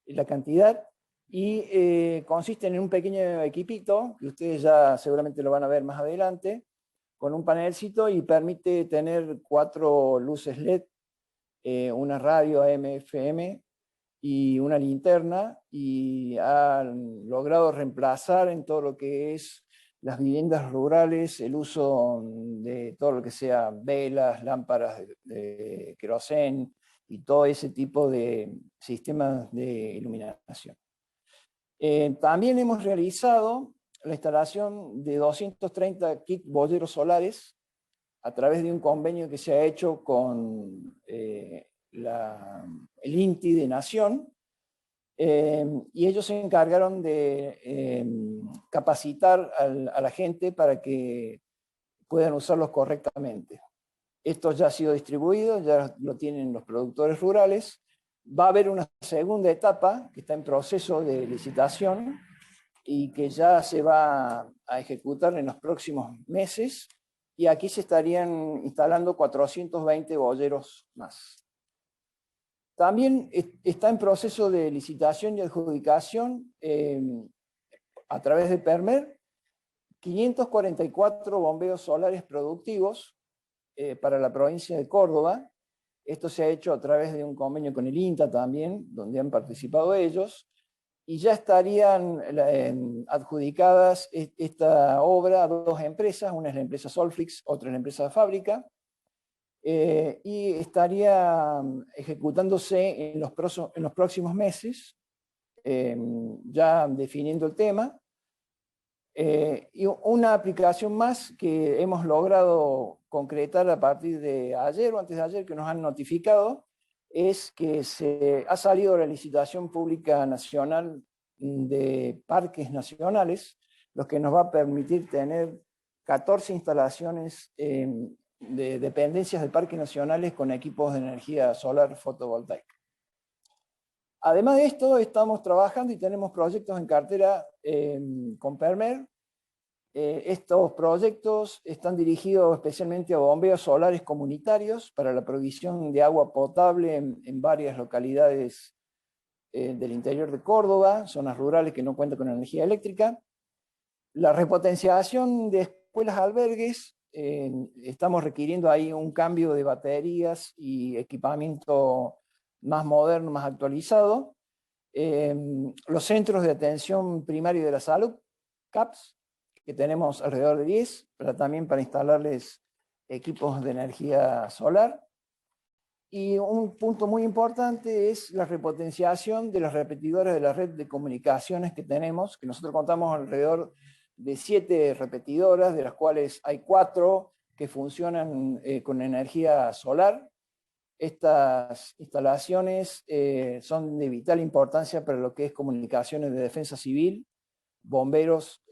la cantidad, y consisten en un pequeño equipito, que ustedes ya seguramente lo van a ver más adelante, con un panelcito, y permite tener 4 luces LED, una radio AM/FM y una linterna, y han logrado reemplazar en todo lo que es las viviendas rurales el uso de todo lo que sea velas, lámparas de querosén y todo ese tipo de sistemas de iluminación. También hemos realizado la instalación de 230 kits boyeros solares a través de un convenio que se ha hecho con el INTI de Nación, y ellos se encargaron de capacitar a la gente para que puedan usarlos correctamente. Esto ya ha sido distribuido, ya lo tienen los productores rurales. Va a haber una segunda etapa que está en proceso de licitación y que ya se va a ejecutar en los próximos meses, y aquí se estarían instalando 420 boyeros más. También está en proceso de licitación y adjudicación a través de PERMER 544 bombeos solares productivos para la provincia de Córdoba. Esto se ha hecho a través de un convenio con el INTA también, donde han participado ellos, y ya estarían adjudicadas esta obra a 2 empresas, una es la empresa Solflix, otra es la empresa Fábrica, y estaría ejecutándose en los próximos meses, ya definiendo el tema. Y una aplicación más que hemos logrado concretar a partir de ayer o antes de ayer, que nos han notificado, es que se ha salido la licitación pública nacional de parques nacionales, lo que nos va a permitir tener 14 instalaciones de dependencias de parques nacionales con equipos de energía solar fotovoltaica. Además de esto, estamos trabajando y tenemos proyectos en cartera con PERMER. Estos proyectos están dirigidos especialmente a bombeos solares comunitarios para la provisión de agua potable en varias localidades del interior de Córdoba, zonas rurales que no cuentan con energía eléctrica. La repotenciación de escuelas albergues, estamos requiriendo ahí un cambio de baterías y equipamiento más moderno, más actualizado. Los centros de atención primaria de la salud, CAPS, que tenemos alrededor de 10, pero también para instalarles equipos de energía solar. Y un punto muy importante es la repotenciación de las repetidoras de la red de comunicaciones que tenemos, que nosotros contamos alrededor de 7 repetidoras, de las cuales hay 4 que funcionan con energía solar. Estas instalaciones son de vital importancia para lo que es comunicaciones de defensa civil, bomberos,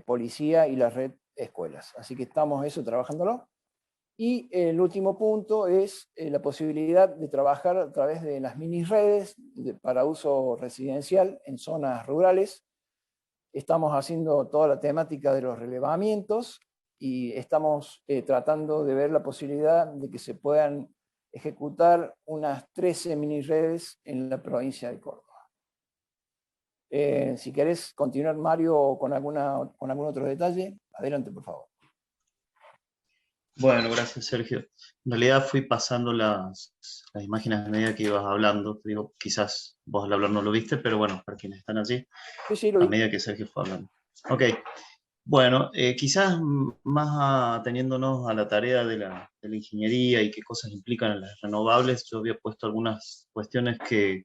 policía y la red escuelas. Así que estamos eso trabajándolo. Y el último punto es la posibilidad de trabajar a través de las mini redes para uso residencial en zonas rurales. Estamos haciendo toda la temática de los relevamientos y estamos tratando de ver la posibilidad de que se puedan ejecutar unas 13 mini redes en la provincia de Córdoba. Si querés continuar, Mario, con algún otro detalle, adelante, por favor. Bueno, gracias, Sergio. En realidad fui pasando las imágenes a medida que ibas hablando. Te digo, quizás vos al hablar no lo viste, pero bueno, para quienes están allí, Sí, sí, lo a vi. medida que Sergio fue hablando. Ok, bueno, quizás más ateniéndonos a la tarea de la ingeniería y qué cosas implican en las renovables, yo había puesto algunas cuestiones que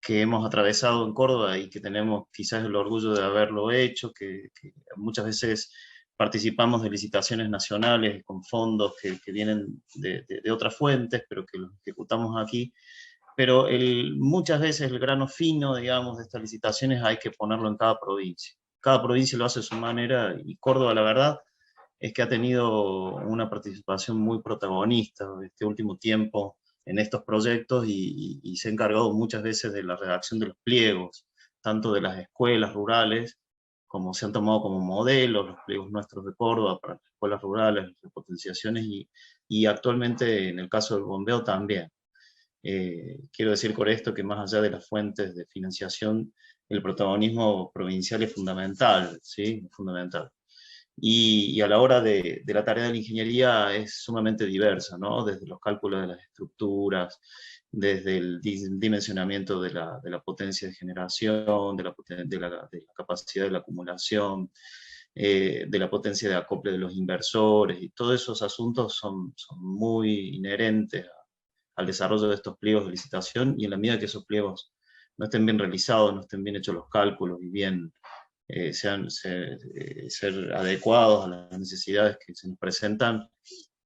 hemos atravesado en Córdoba y que tenemos quizás el orgullo de haberlo hecho, que muchas veces participamos de licitaciones nacionales con fondos que vienen de otras fuentes, pero que los ejecutamos aquí. Pero muchas veces el grano fino, digamos, de estas licitaciones hay que ponerlo en cada provincia. Cada provincia lo hace a su manera y Córdoba, la verdad, es que ha tenido una participación muy protagonista este último tiempo en estos proyectos y se ha encargado muchas veces de la redacción de los pliegos, tanto de las escuelas rurales, como se han tomado como modelos los pliegos nuestros de Córdoba para las escuelas rurales, las potenciaciones y actualmente en el caso del bombeo también. Quiero decir con esto que más allá de las fuentes de financiación, el protagonismo provincial es fundamental, ¿sí? Fundamental. Y a la hora de la tarea de la ingeniería es sumamente diversa, ¿no? Desde los cálculos de las estructuras, desde el dimensionamiento de la potencia de generación, de la capacidad de la acumulación, de la potencia de acople de los inversores, y todos esos asuntos son muy inherentes al desarrollo de estos pliegos de licitación, y en la medida que esos pliegos no estén bien realizados, no estén bien hechos los cálculos y bien ser adecuados a las necesidades que se nos presentan,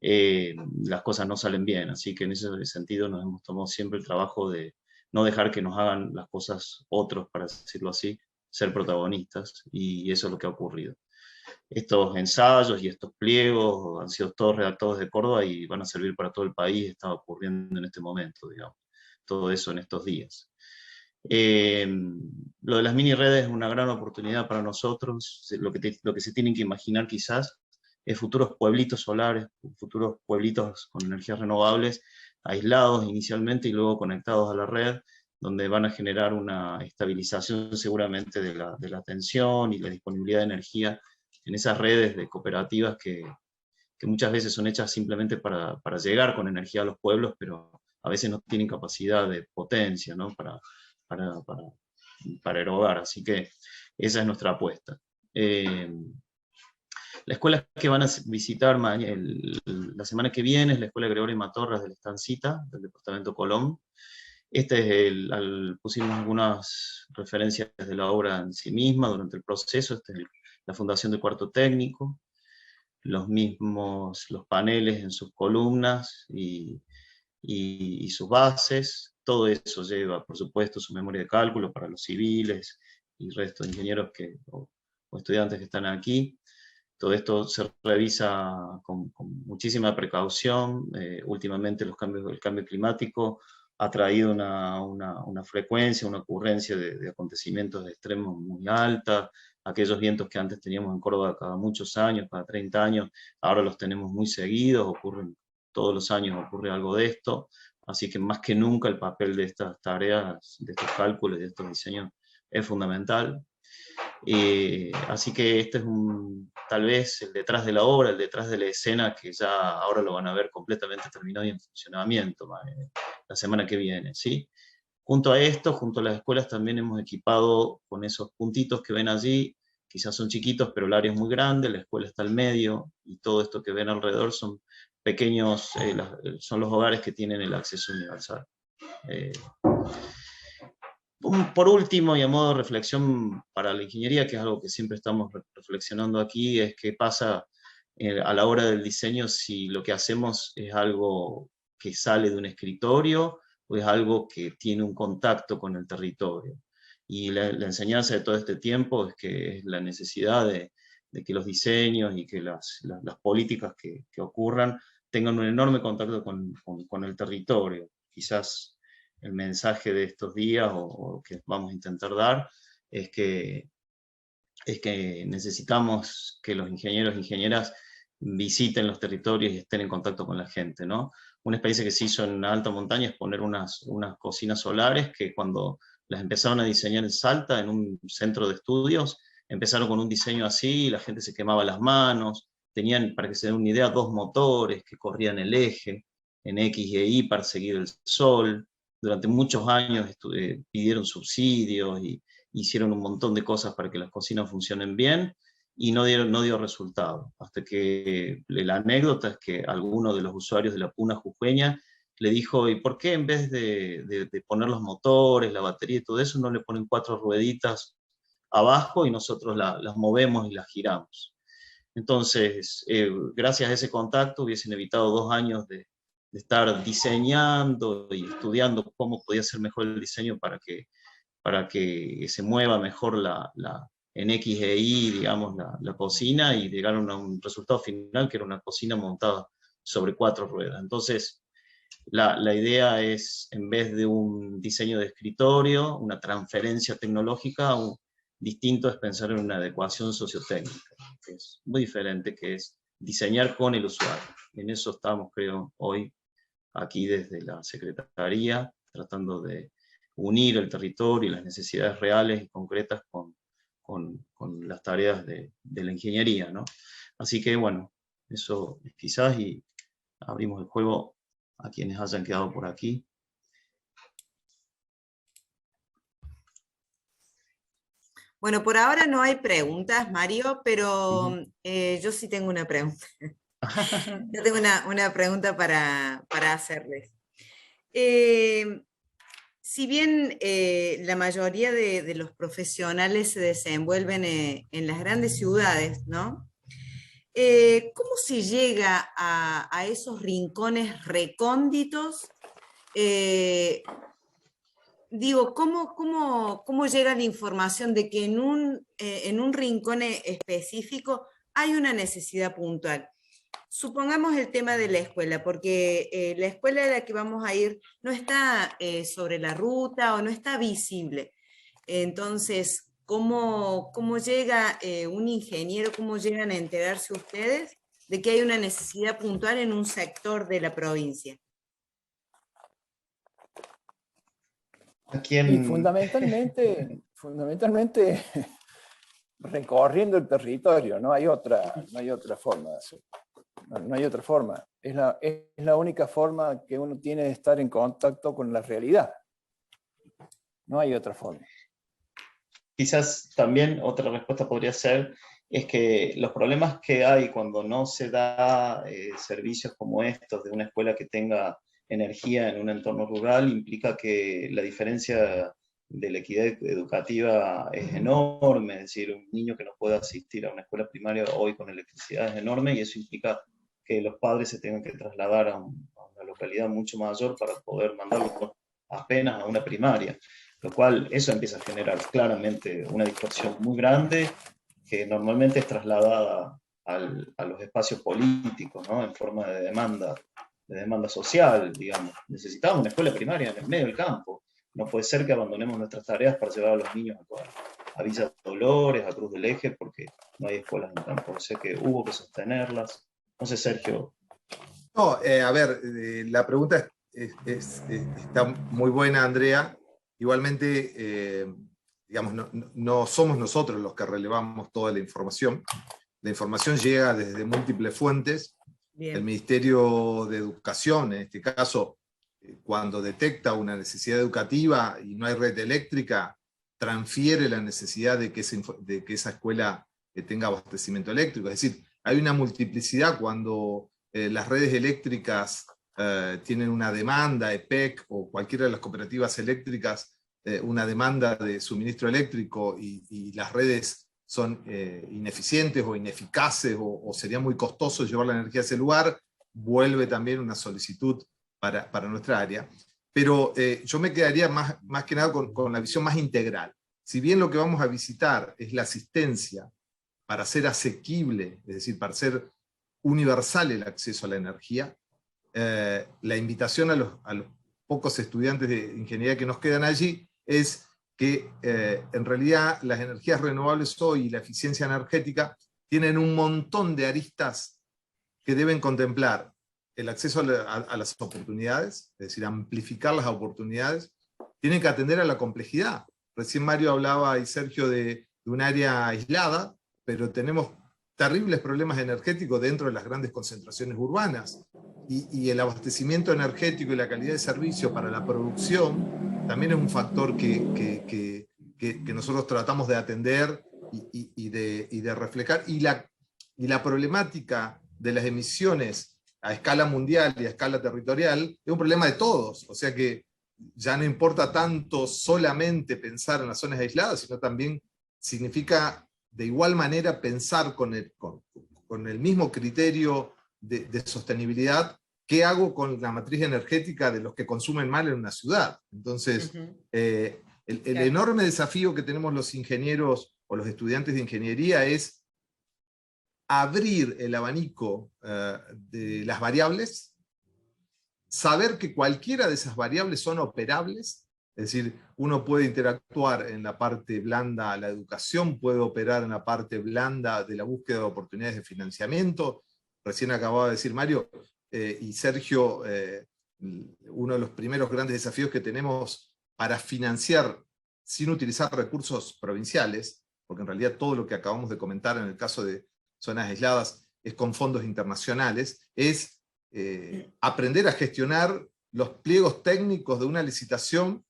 las cosas no salen bien. Así que en ese sentido nos hemos tomado siempre el trabajo de no dejar que nos hagan las cosas otros, para decirlo así, ser protagonistas, y eso es lo que ha ocurrido. Estos ensayos y estos pliegos han sido todos redactados de Córdoba y van a servir para todo el país. Está ocurriendo en este momento, digamos, todo eso en estos días. Lo de las mini redes es una gran oportunidad para nosotros. Lo que se tienen que imaginar quizás es futuros pueblitos solares, futuros pueblitos con energías renovables, aislados inicialmente y luego conectados a la red, donde van a generar una estabilización seguramente de la tensión y la disponibilidad de energía en esas redes de cooperativas que muchas veces son hechas simplemente para llegar con energía a los pueblos, pero a veces no tienen capacidad de potencia, ¿no? Para erogar. Así que esa es nuestra apuesta. La escuela que van a visitar la semana que viene es la Escuela Gregorio Matorras de la Estancita, del departamento Colón. Pusimos algunas referencias de la obra en sí misma durante el proceso. Esta es la fundación del cuarto técnico, los paneles en sus columnas y sus bases. Todo eso lleva, por supuesto, su memoria de cálculo para los civiles y el resto de ingenieros o estudiantes que están aquí. Todo esto se revisa con muchísima precaución. Últimamente el cambio climático ha traído una frecuencia, una ocurrencia de acontecimientos de extremos muy alta. Aquellos vientos que antes teníamos en Córdoba cada muchos años, cada 30 años, ahora los tenemos muy seguidos, todos los años ocurre algo de esto. Así que más que nunca el papel de estas tareas, de estos cálculos y de estos diseños es fundamental. Así que este es tal vez el detrás de la obra, el detrás de la escena, que ya ahora lo van a ver completamente terminado y en funcionamiento la semana que viene, ¿sí? Junto a esto, junto a las escuelas, también hemos equipado con esos puntitos que ven allí. Quizás son chiquitos, pero el área es muy grande, la escuela está al medio, y todo esto que ven alrededor son pequeños, son los hogares que tienen el acceso universal. Por último, y a modo de reflexión para la ingeniería, que es algo que siempre estamos reflexionando aquí, es qué pasa a la hora del diseño, si lo que hacemos es algo que sale de un escritorio o es algo que tiene un contacto con el territorio. Y la enseñanza de todo este tiempo es que es la necesidad de que los diseños y que las políticas que ocurran tengan un enorme contacto con el territorio. Quizás el mensaje de estos días o que vamos a intentar dar es que necesitamos que los ingenieros e ingenieras visiten los territorios y estén en contacto con la gente, ¿no? Una experiencia que se hizo en la alta montaña es poner unas cocinas solares que cuando las empezaron a diseñar en Salta, en un centro de estudios, empezaron con un diseño así, y la gente se quemaba las manos, tenían, para que se den una idea, 2 motores que corrían el eje en X y Y para seguir el sol. Durante muchos años pidieron subsidios y hicieron un montón de cosas para que las cocinas funcionen bien, y no dio resultado. Hasta que la anécdota es que alguno de los usuarios de la Puna jujeña le dijo, ¿y por qué en vez de poner los motores, la batería y todo eso, no le ponen 4 rueditas abajo y nosotros las movemos y las giramos? Entonces, gracias a ese contacto hubiesen evitado 2 años de estar diseñando y estudiando cómo podía ser mejor el diseño para que se mueva mejor en X e Y, digamos, la cocina, y llegaron a un resultado final que era una cocina montada sobre 4 ruedas. Entonces, la idea es, en vez de un diseño de escritorio, una transferencia tecnológica, distinto es pensar en una adecuación sociotécnica, que es muy diferente, que es diseñar con el usuario. En eso estamos, creo, hoy aquí desde la Secretaría, tratando de unir el territorio y las necesidades reales y concretas con las tareas de la ingeniería, ¿no? Así que, bueno, eso quizás, y abrimos el juego a quienes hayan quedado por aquí. Bueno, por ahora no hay preguntas, Mario, pero yo sí tengo una pregunta. Yo tengo una pregunta para hacerles. Si bien la mayoría de los profesionales se desenvuelven en las grandes ciudades, ¿no? ¿Cómo se llega a esos rincones recónditos? Digo, ¿cómo llega la información de que en un rincón específico hay una necesidad puntual? Supongamos el tema de la escuela, porque la escuela a la que vamos a ir no está sobre la ruta o no está visible. Entonces, ¿cómo llega un ingeniero, cómo llegan a enterarse ustedes de que hay una necesidad puntual en un sector de la provincia? Y fundamentalmente recorriendo el territorio, no hay otra forma de hacerlo. No hay otra forma. Es la única forma que uno tiene de estar en contacto con la realidad. No hay otra forma. Quizás también otra respuesta podría ser, es que los problemas que hay cuando no se da servicios como estos de una escuela que tenga energía en un entorno rural, implica que la diferencia de la equidad educativa es enorme. Es decir, un niño que no puede asistir a una escuela primaria hoy con electricidad es enorme, y eso implica que los padres se tengan que trasladar a una localidad mucho mayor para poder mandarlos apenas a una primaria, lo cual eso empieza a generar claramente una distorsión muy grande que normalmente es trasladada a los espacios políticos, ¿no? En forma de demanda social, digamos. Necesitamos una escuela primaria en el medio del campo. No puede ser que abandonemos nuestras tareas para llevar a los niños a Villa Dolores, a Cruz del Eje, porque no hay escuelas en el campo. O sea que hubo que sostenerlas. No sé, Sergio. No, a ver, la pregunta está muy buena, Andrea. Igualmente, digamos, no somos nosotros los que relevamos toda la información. La información llega desde múltiples fuentes. Bien. El Ministerio de Educación, en este caso, cuando detecta una necesidad educativa y no hay red eléctrica, transfiere la necesidad de que esa escuela tenga abastecimiento eléctrico. Es decir, hay una multiplicidad cuando las redes eléctricas tienen una demanda, EPEC o cualquiera de las cooperativas eléctricas, una demanda de suministro eléctrico y las redes son ineficientes o ineficaces o sería muy costoso llevar la energía a ese lugar, vuelve también una solicitud para nuestra área. Pero yo me quedaría más que nada con la visión más integral. Si bien lo que vamos a visitar es la asistencia para ser asequible, es decir, para ser universal el acceso a la energía, la invitación a los pocos estudiantes de ingeniería que nos quedan allí es que en realidad las energías renovables hoy y la eficiencia energética tienen un montón de aristas que deben contemplar el acceso a las oportunidades, es decir, amplificar las oportunidades, tienen que atender a la complejidad. Recién Mario hablaba y Sergio de un área aislada, pero tenemos terribles problemas energéticos dentro de las grandes concentraciones urbanas. Y el abastecimiento energético y la calidad de servicio para la producción también es un factor que nosotros tratamos de atender y de reflejar. Y la problemática de las emisiones a escala mundial y a escala territorial es un problema de todos. O sea que ya no importa tanto solamente pensar en las zonas aisladas, sino también significa de igual manera pensar con el mismo criterio de sostenibilidad, ¿qué hago con la matriz energética de los que consumen mal en una ciudad? Entonces, el enorme desafío que tenemos los ingenieros o los estudiantes de ingeniería es abrir el abanico de las variables, saber que cualquiera de esas variables son operables, es decir, uno puede interactuar en la parte blanda de la educación, puede operar en la parte blanda de la búsqueda de oportunidades de financiamiento. Recién acababa de decir Mario y Sergio, uno de los primeros grandes desafíos que tenemos para financiar sin utilizar recursos provinciales, porque en realidad todo lo que acabamos de comentar en el caso de zonas aisladas es con fondos internacionales, es aprender a gestionar los pliegos técnicos de una licitación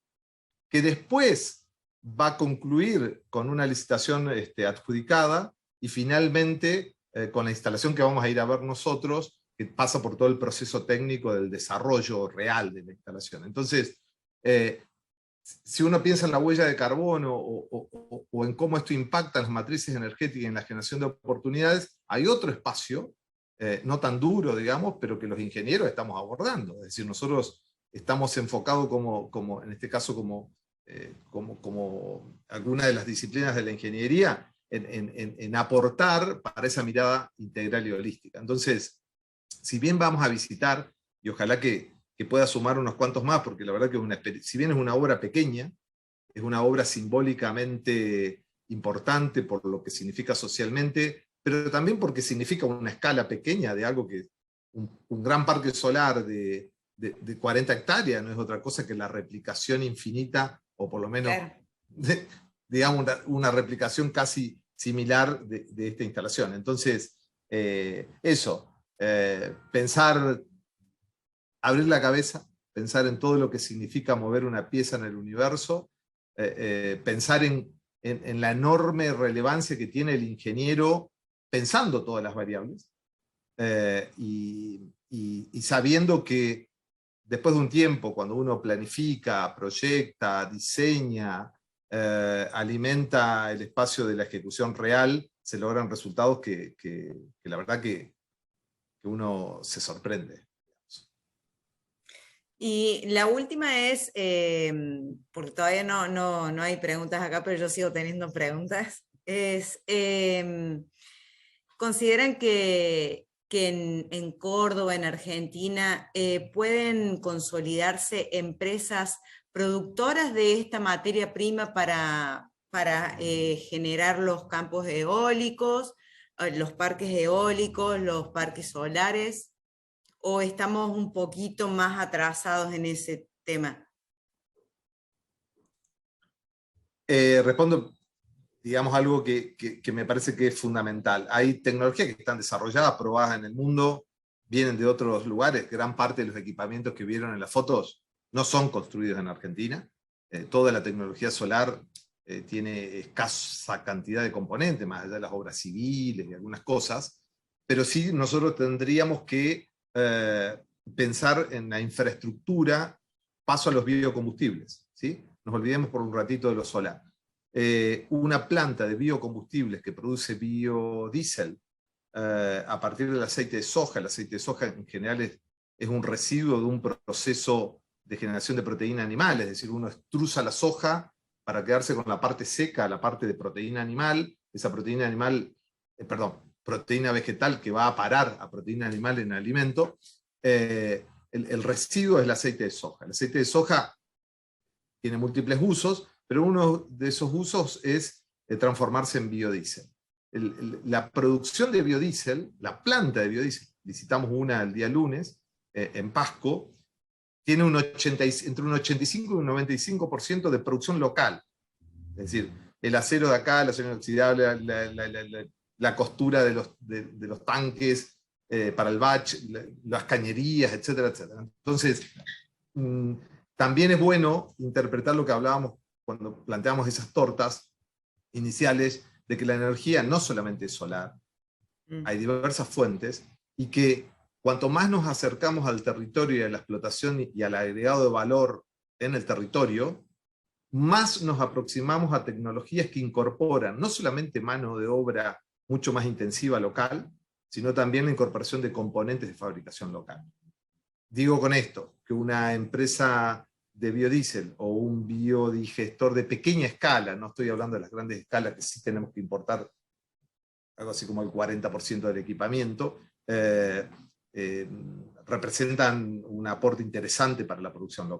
que después va a concluir con una licitación adjudicada y finalmente con la instalación que vamos a ir a ver nosotros, que pasa por todo el proceso técnico del desarrollo real de la instalación. Entonces, si uno piensa en la huella de carbono o en cómo esto impacta en las matrices energéticas y en la generación de oportunidades, hay otro espacio, no tan duro, digamos, pero que los ingenieros estamos abordando. Es decir, nosotros estamos enfocados como en este caso, como alguna de las disciplinas de la ingeniería, en aportar para esa mirada integral y holística. Entonces, si bien vamos a visitar, y ojalá que pueda sumar unos cuantos más, porque la verdad que si bien es una obra pequeña, es una obra simbólicamente importante por lo que significa socialmente, pero también porque significa una escala pequeña de algo que un gran parque solar de 40 hectáreas no es otra cosa que la replicación infinita, o por lo menos, digamos, una replicación casi similar de esta instalación. Entonces, pensar, abrir la cabeza, pensar en todo lo que significa mover una pieza en el universo, pensar en la enorme relevancia que tiene el ingeniero pensando todas las variables, y sabiendo que después de un tiempo, cuando uno planifica, proyecta, diseña, alimenta el espacio de la ejecución real, se logran resultados que la verdad que uno se sorprende. Y la última es, porque todavía no hay preguntas acá, pero yo sigo teniendo preguntas, es, ¿consideran que en Córdoba, en Argentina, pueden consolidarse empresas productoras de esta materia prima para generar los campos eólicos, los parques eólicos, los parques solares? ¿O estamos un poquito más atrasados en ese tema? Respondo, digamos, algo que me parece que es fundamental. Hay tecnologías que están desarrolladas, probadas en el mundo, vienen de otros lugares. Gran parte de los equipamientos que vieron en las fotos no son construidos en Argentina. Toda la tecnología solar tiene escasa cantidad de componentes, más allá de las obras civiles y algunas cosas, pero sí nosotros tendríamos que pensar en la infraestructura, paso a los biocombustibles, ¿sí? Nos olvidemos por un ratito de lo solar. Una planta de biocombustibles que produce biodiesel a partir del aceite de soja. El aceite de soja en general es un residuo de un proceso de generación de proteína animal, es decir, uno extrusa la soja para quedarse con la parte seca, la parte de proteína animal, esa proteína animal, proteína vegetal que va a parar a proteína animal en alimento. El residuo es el aceite de soja. El aceite de soja tiene múltiples usos, pero uno de esos usos es transformarse en biodiesel. La producción de biodiesel, la planta de biodiesel, visitamos una el día lunes, en Pasco, tiene entre un 85 y un 95% de producción local. Es decir, el acero de acá, el acero inoxidable, la costura de los tanques para el batch, las cañerías, etcétera, etcétera. Entonces, también es bueno interpretar lo que hablábamos cuando planteamos esas tortas iniciales, de que la energía no solamente es solar, hay diversas fuentes, y que cuanto más nos acercamos al territorio y a la explotación y al agregado de valor en el territorio, más nos aproximamos a tecnologías que incorporan no solamente mano de obra mucho más intensiva local, sino también la incorporación de componentes de fabricación local. Digo con esto, que una empresa de biodiesel o un biodigestor de pequeña escala, no estoy hablando de las grandes escalas que sí tenemos que importar algo así como el 40% del equipamiento, representan un aporte interesante para la producción local.